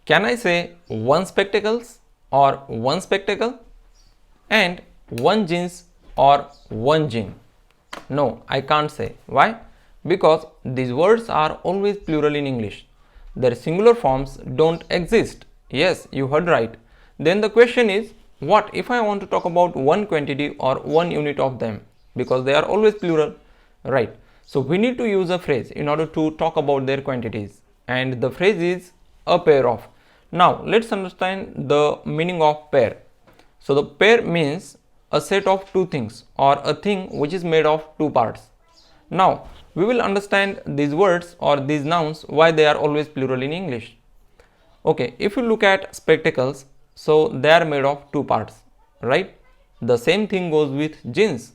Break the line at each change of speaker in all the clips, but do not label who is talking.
Can I say one spectacles or one spectacle and one jeans or one jean? No, I can't say. Why? Because these words are always plural in English. Their singular forms don't exist. Yes, you heard right. Then the question is, what if I want to talk about one quantity or one unit of them? Because they are always plural, right? So we need to use a phrase in order to talk about their quantities. And the phrase is a pair of. Now let's understand the meaning of pair. So the pair means a set of two things or a thing which is made of two parts. Now we will understand these words or these nouns why they are always plural in English. Okay, if you look at spectacles, so they are made of two parts, right? The same thing goes with jeans.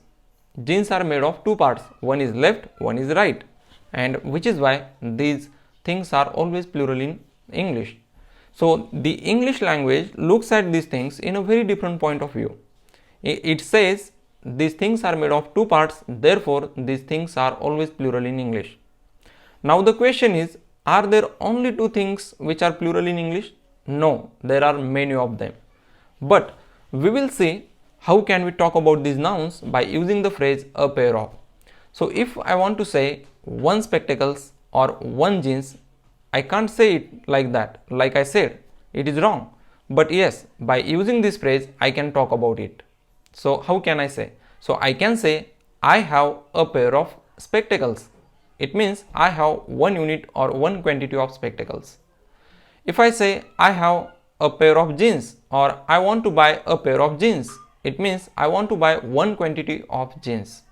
Jeans are made of two parts, one is left, one is right, and which is why these things are always plural in English. So the English language looks at these things in a very different point of view. It says these things are made of two parts, therefore these things are always plural in English. Now the question is, are there only two things which are plural in English? No, there are many of them. But we will see how can we talk about these nouns by using the phrase a pair of. So if I want to say one spectacles or one jeans, I can't say it like that. Like I said, it is wrong. But yes, by using this phrase, I can talk about it. So how can I say? So I can say I have a pair of spectacles. It means I have one unit or one quantity of spectacles. If I say I have a pair of jeans or I want to buy a pair of jeans, it means I want to buy one quantity of jeans.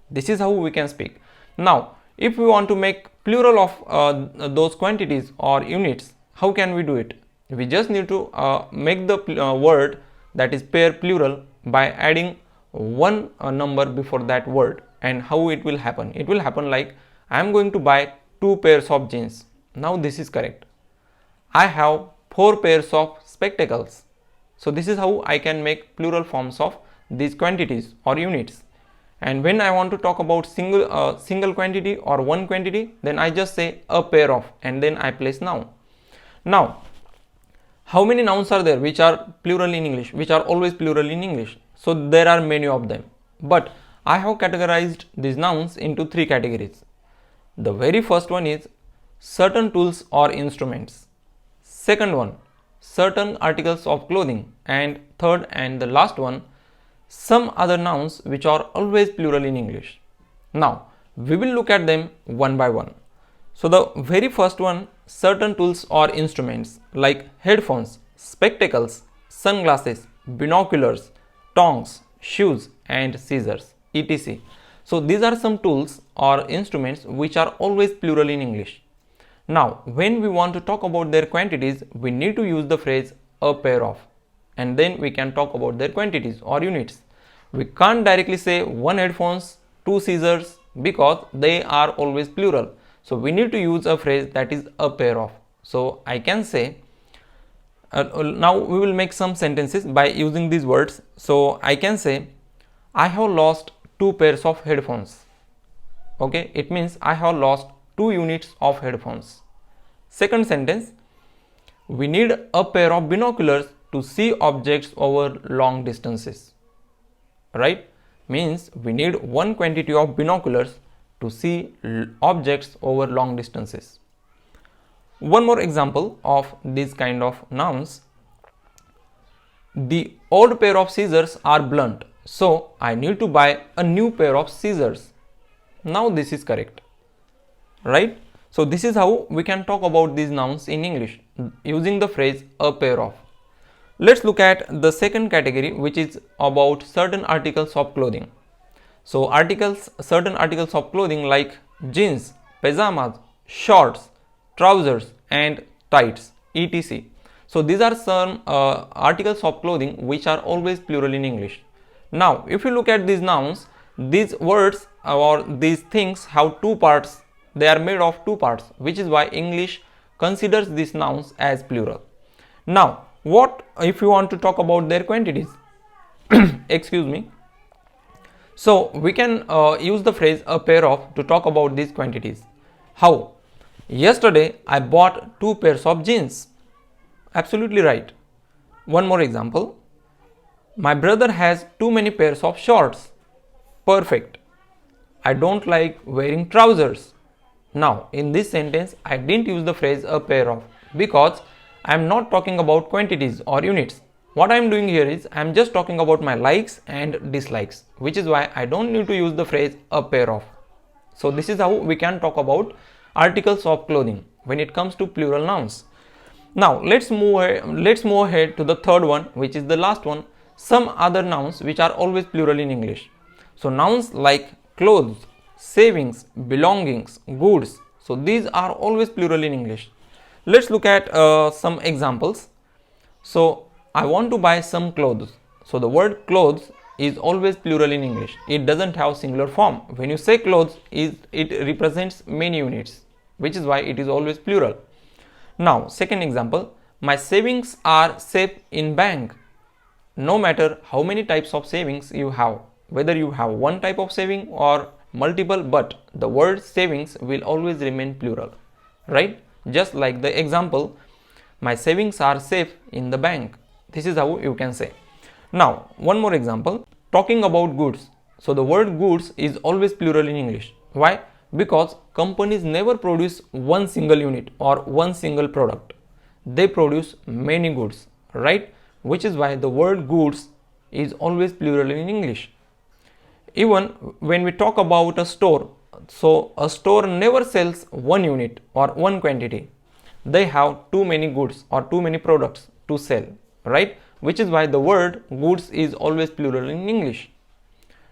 This is how we can speak. Now, if we want to make plural of those quantities or units, how can we do it? We just need to make the word that is pair plural by adding one number before that word. And how it will happen? It will happen like I am going to buy two pairs of jeans. Now this is correct. I have four pairs of spectacles. So this is how I can make plural forms of these quantities or units. And when I want to talk about single quantity or one quantity, then I just say a pair of and then I place noun. Now, how many nouns are there which are plural in English, which are always plural in English? So there are many of them. But I have categorized these nouns into three categories. The very first one is certain tools or instruments. Second one, certain articles of clothing. And third and the last one, some other nouns which are always plural in English. Now, we will look at them one by one. So the very first one, certain tools or instruments like headphones, spectacles, sunglasses, binoculars, tongs, shoes and scissors, etc. So these are some tools or instruments which are always plural in English. Now, when we want to talk about their quantities, we need to use the phrase a pair of, and then we can talk about their quantities or units. We can't directly say one headphones, two scissors because they are always plural. So we need to use a phrase that is a pair of. So I can say, now we will make some sentences by using these words. So I can say, I have lost two pairs of headphones. Okay, it means I have lost two units of headphones. Second sentence, we need a pair of binoculars to see objects over long distances. Right? Means we need one quantity of binoculars to see objects over long distances. One more example of this kind of nouns. The old pair of scissors are blunt, so I need to buy a new pair of scissors. Now this is correct, right? So this is how we can talk about these nouns in English using the phrase a pair of. Let's look at the second category, which is about certain articles of clothing. So certain articles of clothing like jeans, pajamas, shorts, trousers and tights, etc. So these are some articles of clothing which are always plural in English. Now, if you look at these nouns, these words or these things have two parts. They are made of two parts, which is why English considers these nouns as plural. Now, what if you want to talk about their quantities? Excuse me. So we can use the phrase a pair of to talk about these quantities. How? Yesterday I bought two pairs of jeans. Absolutely right. One more example. My brother has too many pairs of shorts. Perfect. I don't like wearing trousers. Now, in this sentence, I didn't use the phrase a pair of because I am not talking about quantities or units. What I am doing here is I am just talking about my likes and dislikes, which is why I don't need to use the phrase a pair of. So, this is how we can talk about articles of clothing when it comes to plural nouns. Now, let's move ahead to the third one, which is the last one, some other nouns which are always plural in English. So, nouns like clothes, savings, belongings, goods. So, these are always plural in English. Let's look at some examples. So, I want to buy some clothes. So, the word clothes is always plural in English. It doesn't have singular form. When you say clothes, it represents many units, which is why it is always plural. Now, second example, my savings are safe in bank. No matter how many types of savings you have, whether you have one type of saving or multiple, but the word savings will always remain plural, right? Just like the example, my savings are safe in the bank. This is how you can say. Now, one more example, talking about goods. So, the word goods is always plural in English. Why? Because companies never produce one single unit or one single product. They produce many goods, right? Which is why the word goods is always plural in English. Even when we talk about a store, so a store never sells one unit or one quantity. They have too many goods or too many products to sell, right? Which is why the word goods is always plural in English.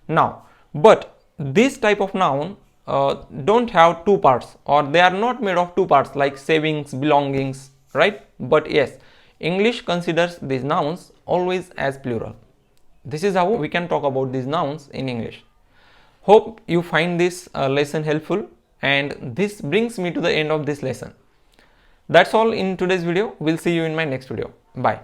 Now, but this type of noun don't have two parts, or they are not made of two parts like savings, belongings, right? But yes, English considers these nouns always as plural. This is how we can talk about these nouns in English. Hope you find this lesson helpful, and this brings me to the end of this lesson. That's all in today's video. We'll see you in my next video. Bye.